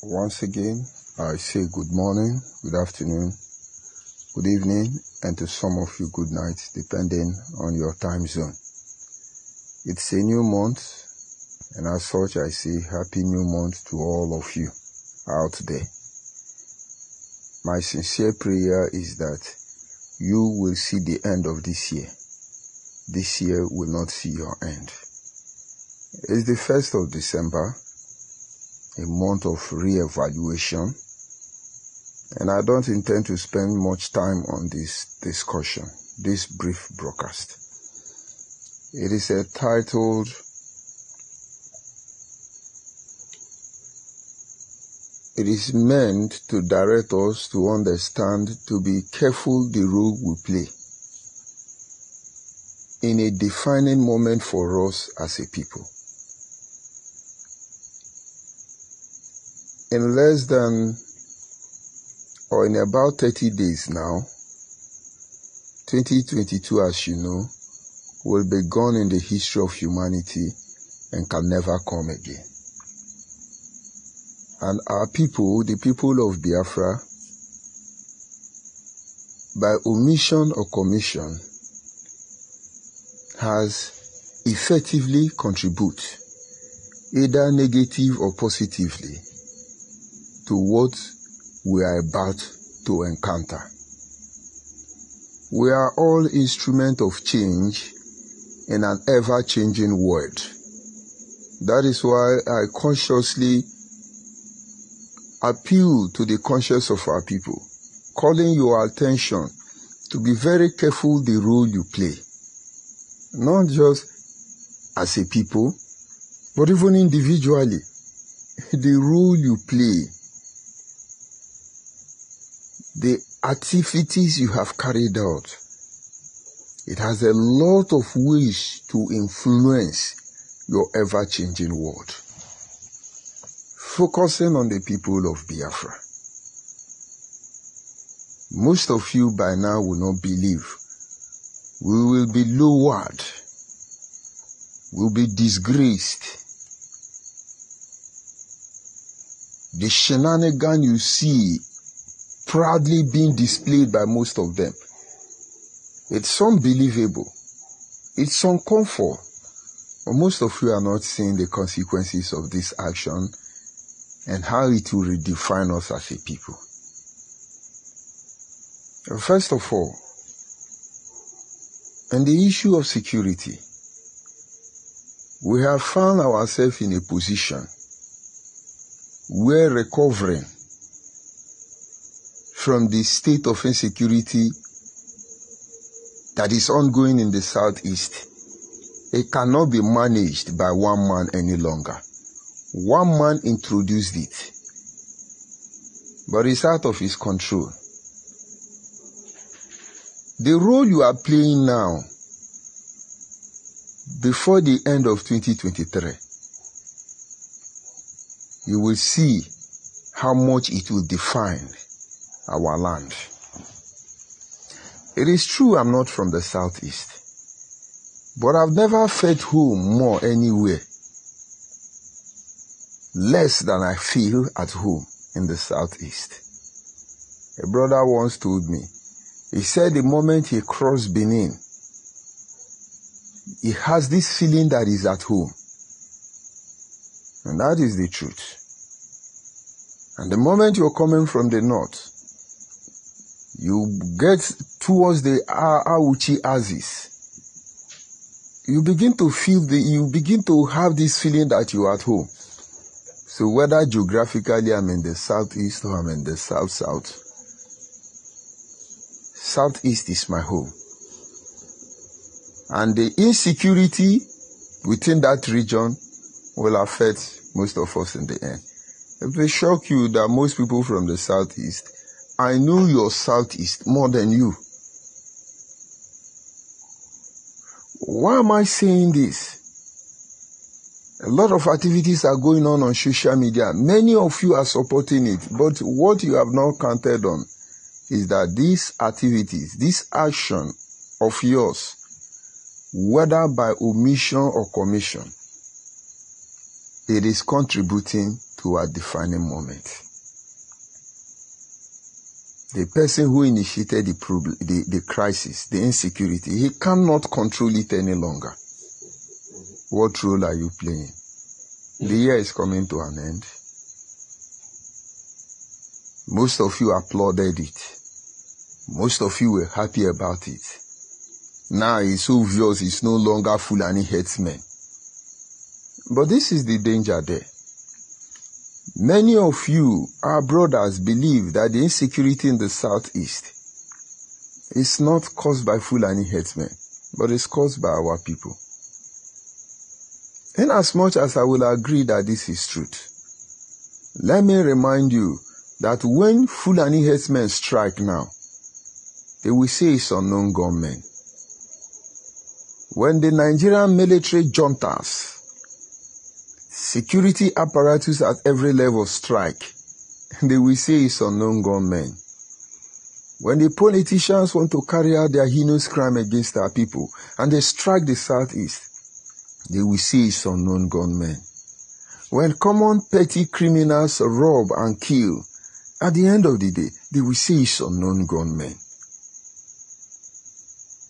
Once again, I say good morning, good afternoon, good evening, and to some of you, good night, depending on your time zone. It's a new month, and as such, I say happy new month to all of you out there. My sincere prayer is that you will see the end of this year. This year will not see your end. It's the 1st of December, a month of re-evaluation, and I don't intend to spend much time on this discussion, this brief broadcast. It is titled, it is meant to direct us to understand, to be careful the role we play in a defining moment for us as a people. In less than, or in about 30 days now, 2022, as you know, will be gone in the history of humanity and can never come again. And our people, the people of Biafra, by omission or commission, has effectively contributed, either negative or positively, to what we are about to encounter. We are all instruments of change in an ever-changing world. That is why I consciously appeal to the conscience of our people, calling your attention to be very careful the role you play, not just as a people, but even individually, the role you play, the activities you have carried out. It has a lot of ways to influence your ever-changing world. Focusing on the people of Biafra. Most of you by now will not believe. We will be lowered. We will be disgraced. The shenanigan you see proudly being displayed by most of them. It's unbelievable. It's uncomfortable. But most of you are not seeing the consequences of this action and how it will redefine us as a people. First of all, on the issue of security, we have found ourselves in a position where recovering from the state of insecurity that is ongoing in the southeast, it cannot be managed by one man any longer. One man introduced it, but it's out of his control. The role you are playing now, before the end of 2023, you will see how much it will define our land. It is true I'm not from the southeast, but I've never felt home more anywhere less than I feel at home in the southeast. A brother once told me, he said the moment he crossed Benin, he has this feeling that he's at home. And that is the truth. And the moment you're coming from the north, you get towards the Auchi Axis, you begin to have this feeling that you're at home. So whether geographically I'm in the southeast or I'm in the south, southeast is my home. And the insecurity within that region will affect most of us in the end. It will shock you that most people from the southeast, I know your southeast more than you. Why am I saying this? A lot of activities are going on social media. Many of you are supporting it, but what you have not counted on is that these activities, this action of yours, whether by omission or commission, it is contributing to to a defining moment. The person who initiated the problem, the crisis, the insecurity, he cannot control it any longer. What role are you playing? The year is coming to an end. Most of you applauded it. Most of you were happy about it. Now it's obvious it's no longer Fulani herdsmen. But this is the danger there. Many of you, our brothers, believe that the insecurity in the southeast is not caused by Fulani herdsmen, but it's caused by our people. In as much as I will agree that this is truth, let me remind you that when Fulani herdsmen strike now, they will say it's unknown gunmen. When the Nigerian military juntas, security apparatus at every level strike, they will say it's unknown gunmen. When the politicians want to carry out their heinous crime against our people and they strike the southeast, they will say it's unknown gunmen. When common petty criminals rob and kill, at the end of the day, they will say it's unknown gunmen.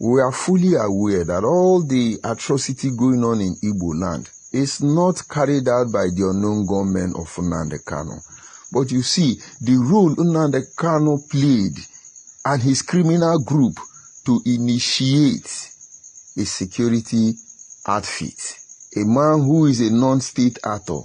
We are fully aware that all the atrocity going on in Igbo land is not carried out by the unknown gunmen of Nnamdi Kanu. But you see, the role Nnamdi Kanu played and his criminal group to initiate a security outfit. A man who is a non-state actor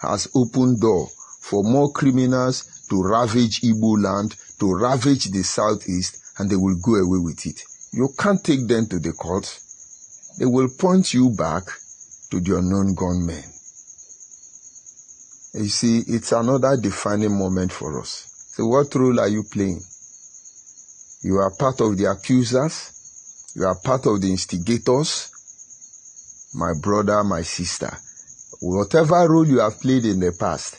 has opened door for more criminals to ravage Igbo land, to ravage the southeast, and they will go away with it. You can't take them to the court. They will point you back to the unknown gunmen. You see, it's another defining moment for us. So what role are you playing? You are part of the accusers. You are part of the instigators. My brother, my sister, whatever role you have played in the past,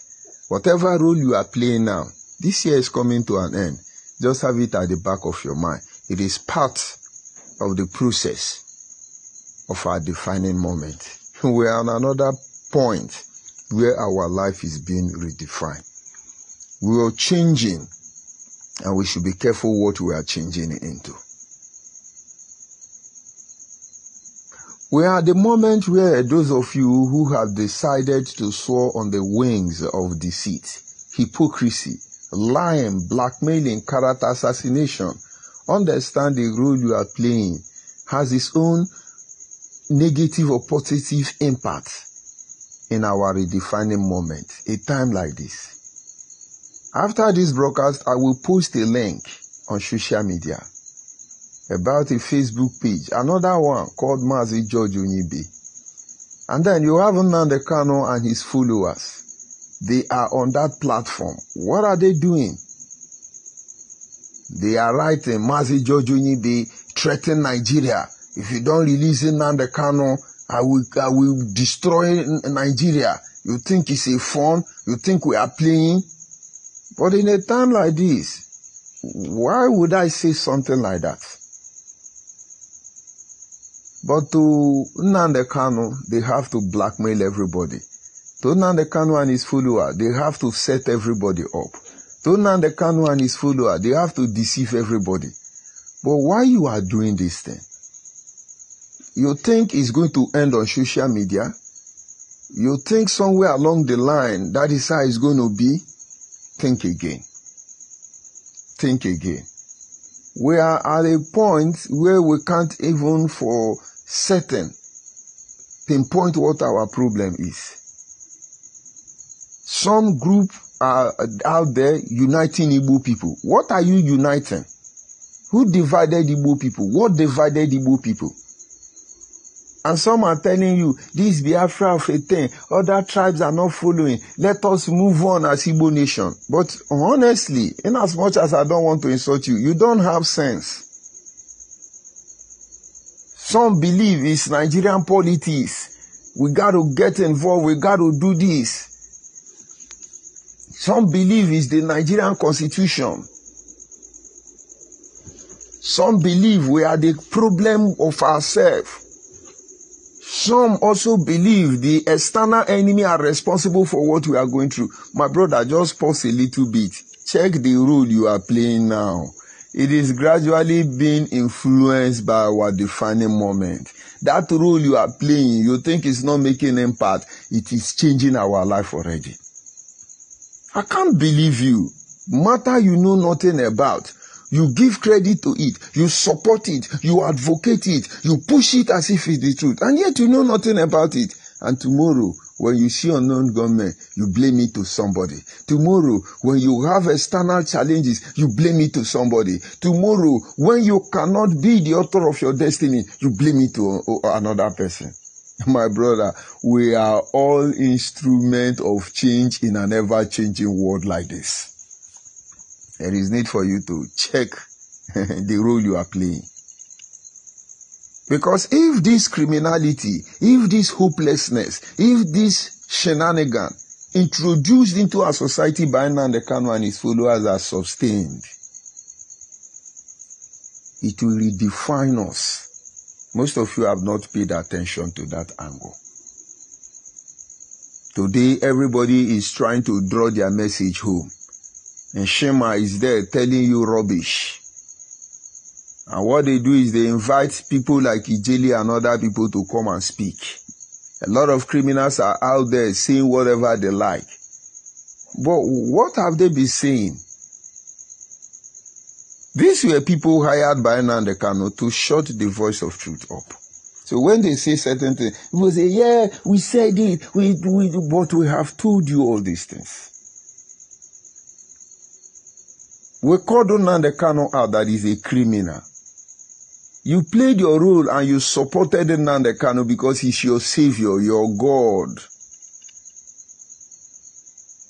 whatever role you are playing now, this year is coming to an end. Just have it at the back of your mind. It is part of the process of our defining moment. We are on another point where our life is being redefined. We are changing, and we should be careful what we are changing into. We are at the moment where those of you who have decided to soar on the wings of deceit, hypocrisy, lying, blackmailing, character assassination, understand the role you are playing has its own negative or positive impact in our redefining moment, a time like this. After this broadcast, I will post a link on social media about a Facebook page, another one called Mazi George Onyibe. And then you have Nnamdi Kanu and his followers. They are on that platform. What are they doing? They are writing, Mazi George Onyibe threaten Nigeria. If you don't release Nnamdi Kanu, I will destroy Nigeria. You think it's a fun? You think we are playing? But in a time like this, why would I say something like that? But to Nnamdi Kanu, they have to blackmail everybody. To Nnamdi Kanu and his followers, they have to set everybody up. To Nnamdi Kanu and his followers, they have to deceive everybody. But why you are doing this thing? You think it's going to end on social media? You think somewhere along the line that is how it's going to be? Think again. Think again. We are at a point where we can't even for certain pinpoint what our problem is. Some group are out there uniting Igbo people. What are you uniting? Who divided Igbo people? What divided Igbo people? And some are telling you, this Biafra of a thing, other tribes are not following. Let us move on as Igbo nation. But honestly, in as much as I don't want to insult you, you don't have sense. Some believe it's Nigerian politics. We got to get involved. We got to do this. Some believe it's the Nigerian constitution. Some believe we are the problem of ourselves. Some also believe the external enemy are responsible for what we are going through. My brother, just pause a little bit. Check the role you are playing now. It is gradually being influenced by our defining moment. That role you are playing, you think it's not making impact. It is changing our life already. I can't believe you. Matter you know nothing about. You give credit to it. You support it. You advocate it. You push it as if it's the truth. And yet you know nothing about it. And tomorrow, when you see unknown gunmen, you blame it to somebody. Tomorrow, when you have external challenges, you blame it to somebody. Tomorrow, when you cannot be the author of your destiny, you blame it to another person. My brother, we are all instruments of change in an ever-changing world like this. There is need for you to check the role you are playing. Because if this criminality, if this hopelessness, if this shenanigan introduced into our society by Nnamdi Kanu and his followers are sustained, it will redefine us. Most of you have not paid attention to that angle. Today, everybody is trying to draw their message home. And Shema is there telling you rubbish. And what they do is they invite people like Ijeli and other people to come and speak. A lot of criminals are out there saying whatever they like. But what have they been saying? These were people hired by Nnamdi Kanu to shut the voice of truth up. So when they say certain things, people say, yeah, we said it, but we have told you all these things. We called Nnamdi Kanu out that he's a criminal. You played your role and you supported Nnamdi Kanu because he's your savior, your God.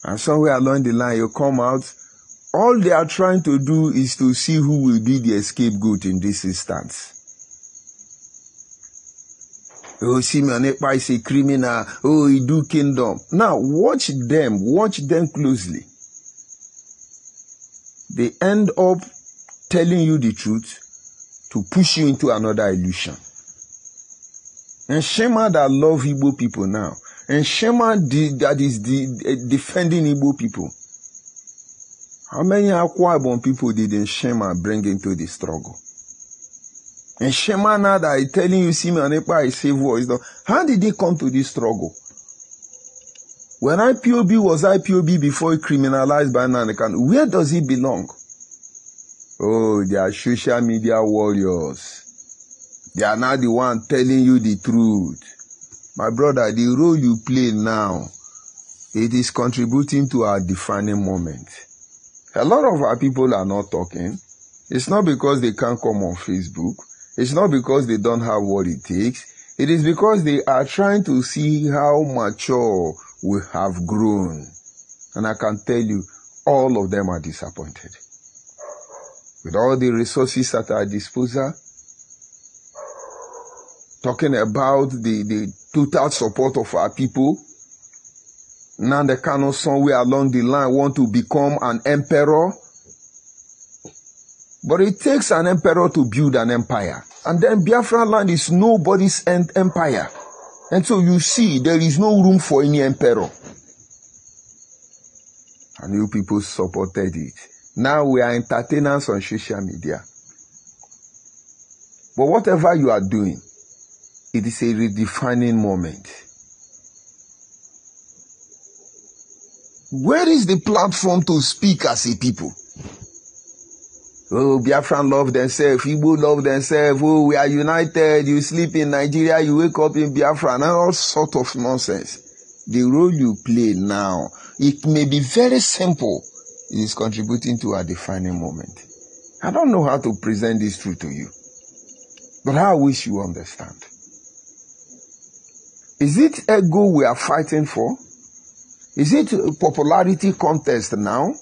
And somewhere along the line you come out, all they are trying to do is to see who will be the scapegoat in this instance. Oh, Simeon Ekpa is a criminal. Oh, he do kingdom. Now, watch them closely. They end up telling you the truth to push you into another illusion. And Shema that love Igbo people now. And Shema that is defending Igbo people. How many Akwa Ibom people did Shema bring into the struggle? And Shema now that is telling you Simeon Ekpa is safe voice. How did they come to this struggle? When IPOB was IPOB before it criminalized by Nnamdi Kanu, where does it belong? Oh, they are social media warriors. They are now the one telling you the truth. My brother, the role you play now, it is contributing to our defining moment. A lot of our people are not talking. It's not because they can't come on Facebook. It's not because they don't have what it takes. It is because they are trying to see how mature we have grown. And I can tell you, all of them are disappointed. With all the resources at our disposal, talking about the total support of our people, Nnamdi Kanu somewhere along the line want to become an emperor. But it takes an emperor to build an empire. And then Biafra land is nobody's empire. And so you see, there is no room for any emperor. And you people supported it. Now we are entertainers on social media. But whatever you are doing, it is a redefining moment. Where is the platform to speak as a people? Oh, Biafran love themselves, Igbo love themselves, oh, we are united, you sleep in Nigeria, you wake up in Biafra, and all sort of nonsense. The role you play now, it may be very simple, it is contributing to a defining moment. I don't know how to present this truth to you, but I wish you understand. Is it ego we are fighting for? Is it a popularity contest now?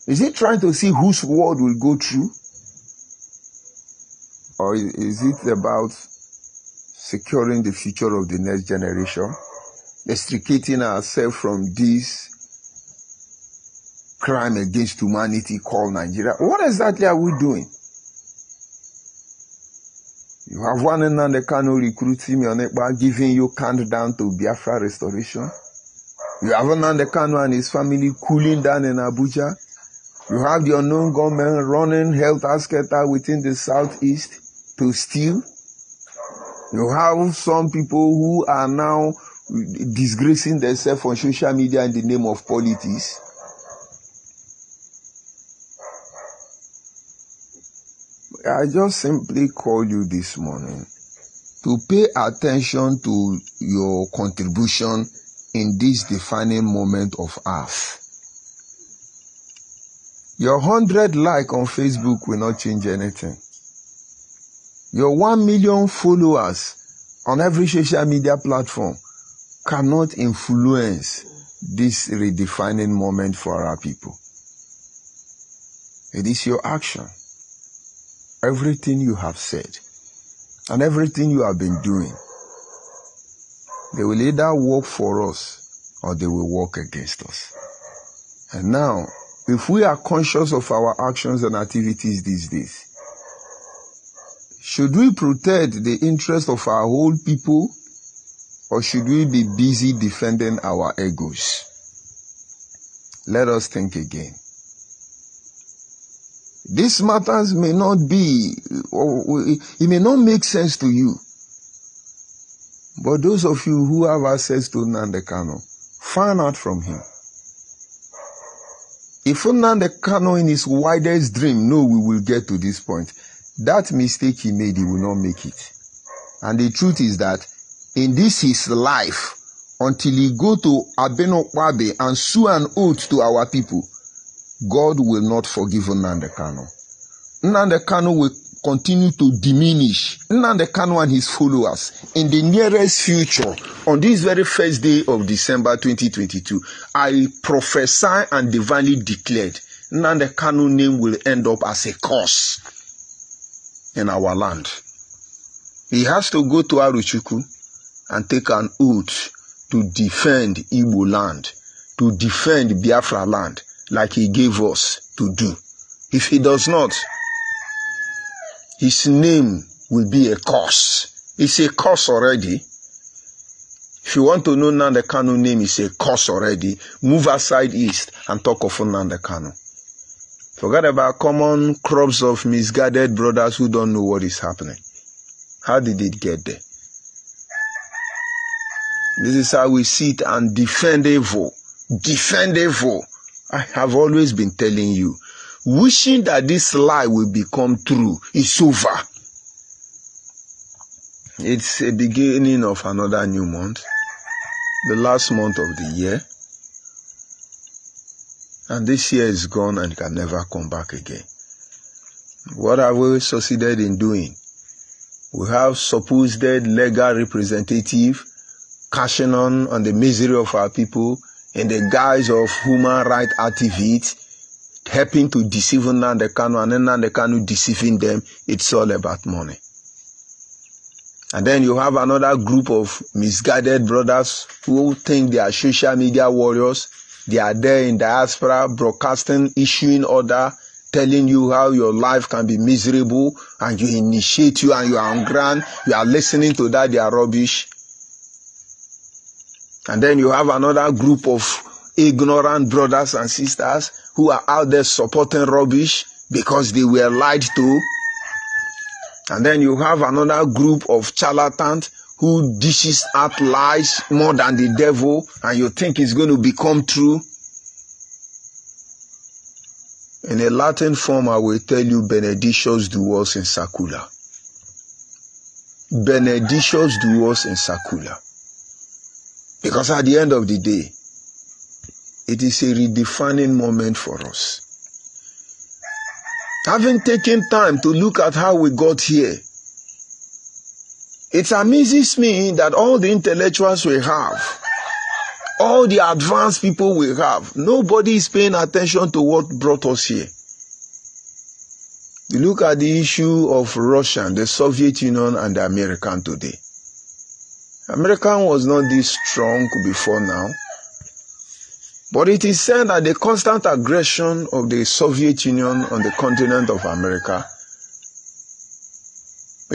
Is it trying to see whose word will go through? Or is it about securing the future of the next generation? Extricating ourselves from this crime against humanity called Nigeria? What exactly are we doing? You You have one Nnamdi Kanu recruiting Mionekpa, giving you countdown to Biafra restoration. You have Nnamdi Kanu and his family cooling down in Abuja. You have the unknown government running helter-skelter within the southeast to steal. You have some people who are now disgracing themselves on social media in the name of politics. I just simply called you this morning to pay attention to your contribution in this defining moment of ours. Your 100 likes on Facebook will not change anything. Your 1 million followers on every social media platform cannot influence this redefining moment for our people. It is your action. Everything you have said and everything you have been doing, they will either work for us or they will work against us. And now, if we are conscious of our actions and activities these days, should we protect the interest of our whole people, or should we be busy defending our egos? Let us think again. These matters may not be, or it may not make sense to you. But those of you who have access to Nnamdi Kanu, find out from him. If Nnamdi Kanu in his widest dream know we will get to this point, that mistake he made, he will not make it. And the truth is that in this his life, until he go to Abenokwabe and sue an oath to our people, God will not forgive Nnamdi Kanu. Nnamdi Kanu will continue to diminish. Nnamdi Kanu and his followers in the nearest future, on this very first day of December 2022, I prophesy and divinely declared Nnamdi Kanu name will end up as a curse in our land. He has to go to Aruchukwu and take an oath to defend Igbo land, to defend Biafra land, like he gave us to do. If he does not, his name will be a curse. It's a curse already. If you want to know Nnamdi Kanu name is a curse already, move aside east and talk of Nnamdi Kanu. Forget about common crops of misguided brothers who don't know what is happening. How did it get there? This is how we sit and defend evil. Defend evil. I have always been telling you, wishing that this lie will become true is over. It's a beginning of another new month, the last month of the year. And this year is gone and can never come back again. What have we succeeded in doing? We have supposed legal representative cashing on the misery of our people in the guise of human rights activists, helping to deceive Nnamdi Kanu, and Nnamdi Kanu deceiving them. It's all about money. And then you have another group of misguided brothers who think they are social media warriors. They are there in diaspora broadcasting, issuing order, telling you how your life can be miserable, and you initiate you and you are on ground. You are listening to that, they are rubbish. And then you have another group of ignorant brothers and sisters who are out there supporting rubbish because they were lied to. And then you have another group of charlatans who dishes out lies more than the devil, and you think it's going to become true. In a Latin form, I will tell you benedictus duos in secula. Benedictus duos in secula. Because at the end of the day, it is a redefining moment for us. Having taken time to look at how we got here, it amazes me that all the intellectuals we have, all the advanced people we have, nobody is paying attention to what brought us here. You look at the issue of Russia, the Soviet Union, and the American today. American was not this strong before now. But it is said that the constant aggression of the Soviet Union on the continent of America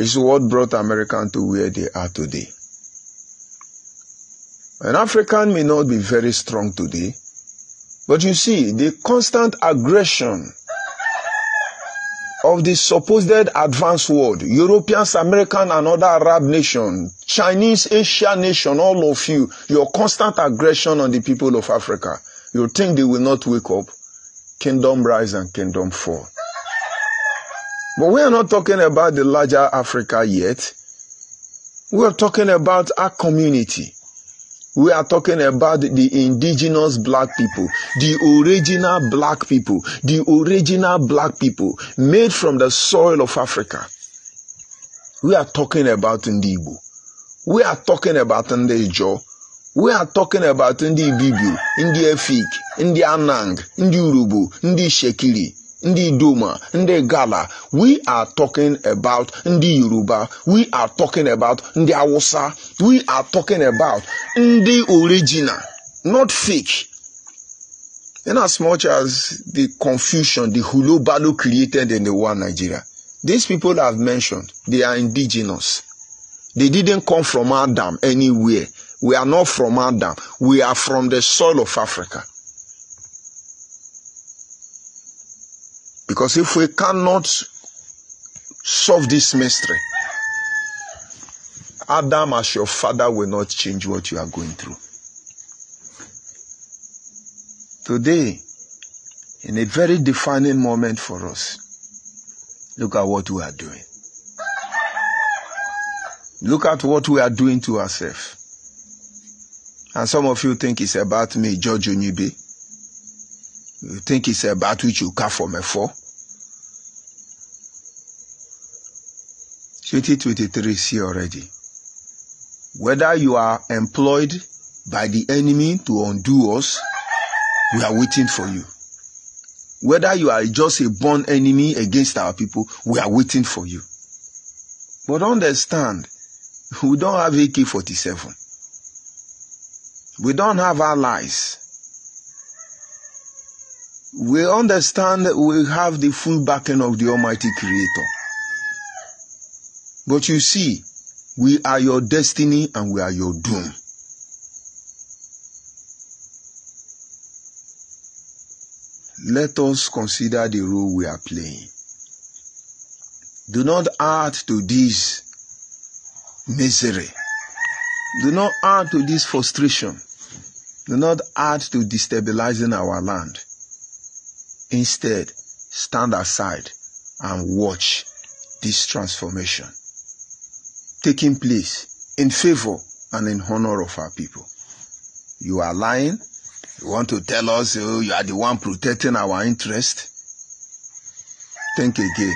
It's what brought Americans to where they are today. An African may not be very strong today, but you see, the constant aggression of the supposed advanced world, Europeans, American, and other Arab nations, Chinese, Asian nation, all of you, your constant aggression on the people of Africa, you think they will not wake up, kingdom rise and kingdom fall. But we are not talking about the larger Africa yet. We are talking about our community. We are talking about the indigenous black people, the original black people, made from the soil of Africa. We are talking about Ndi Igbo. We are talking about Ndi Ijo. We are talking about Ndi Ibibi, Ndi Efik, Ndi Anang, Ndi Urubu, Ndi Shekiri, Ndi Doma, Ndi Gala. We are talking about Ndi Yoruba. We are talking about Ndi Hausa. We are talking about Ndi original, not fake. In as much as the confusion, the hulo-balo created in the one Nigeria, these people have mentioned, they are indigenous. They didn't come from Adam anywhere. We are not from Adam. We are from the soil of Africa. Because if we cannot solve this mystery, Adam as your father will not change what you are going through. Today, in a very defining moment for us, look at what we are doing. Look at what we are doing to ourselves. And some of you think it's about me, George Onyibe. You think it's about which you come from afar. 2023 is here already. Whether you are employed by the enemy to undo us, we are waiting for you. Whether you are just a born enemy against our people, we are waiting for you. But understand, we don't have AK-47. We don't have allies. We understand that we have the full backing of the Almighty Creator. But you see, we are your destiny and we are your doom. Let us consider the role we are playing. Do not add to this misery. Do not add to this frustration. Do not add to destabilizing our land. Instead, stand aside and watch this transformation taking place in favor and in honor of our people. You are lying. You want to tell us you are the one protecting our interest? Think again.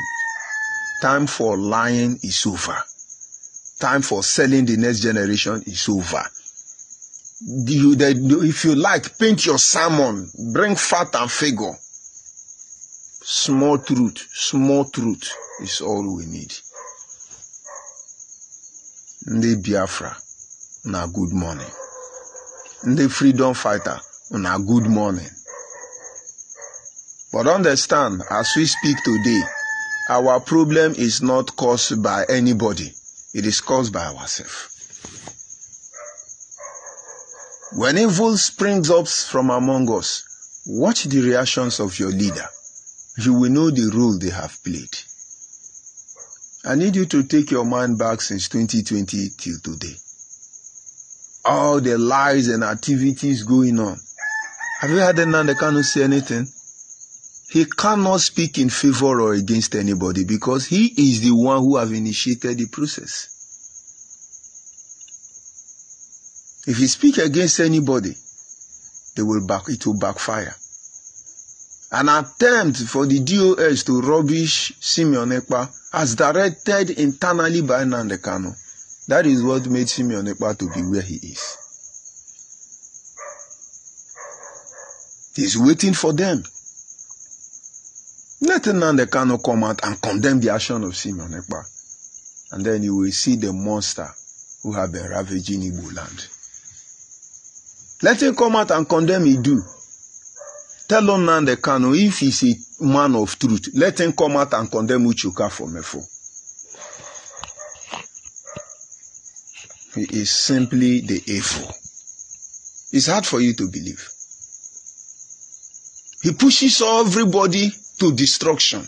Time for lying is over. Time for selling the next generation is over. If you like, paint your sermon. Bring fact and figure. Small truth is all we need. Ndị Biafra, na good morning. Ndị freedom fighter, na good morning. But understand, as we speak today, our problem is not caused by anybody. It is caused by ourselves. When evil springs up from among us, watch the reactions of your leader. You will know the role they have played. I need you to take your mind back since 2020 till today. All the lies and activities going on. Have you heard Nnamdi Kanu say anything? He cannot speak in favor or against anybody because he is the one who have initiated the process. If he speak against anybody, it will backfire. An attempt for the DOS to rubbish Simeon Ekpa as directed internally by Nnamdi Kanu. That is what made Simeon Ekpa to be where he is. He's waiting for them. Let Nnamdi Kanu come out and condemn the action of Simeon Ekpa. And then you will see the monster who have been ravaging Igbo land. Let him come out and condemn Idu. Tell Nnamdi Kanu, if he's a man of truth, let him come out and condemn Uchuka from Efo. He is simply the evil. It's hard for you to believe. He pushes everybody to destruction.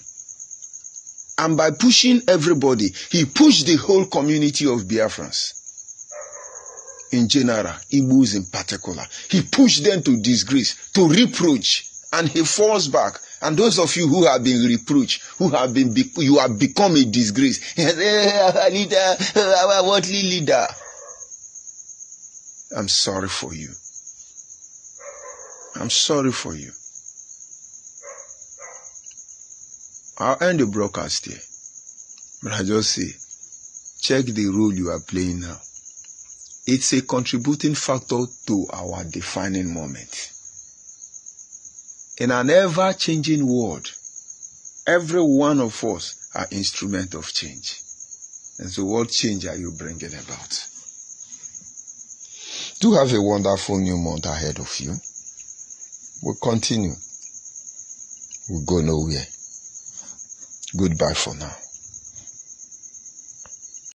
And by pushing everybody, he pushed the whole community of Biafrans. In general, Igbos in particular. He pushed them to disgrace, to reproach. And he falls back. And those of you who have been reproached, you have become a disgrace. Leader, our worldly leader. I'm sorry for you. I'm sorry for you. I'll end the broadcast here. But I just say, check the role you are playing now. It's a contributing factor to our defining moment. In an ever-changing world, every one of us are instruments of change. And so what change are you bringing about? Do have a wonderful new month ahead of you. We'll continue. We'll go nowhere. Goodbye for now.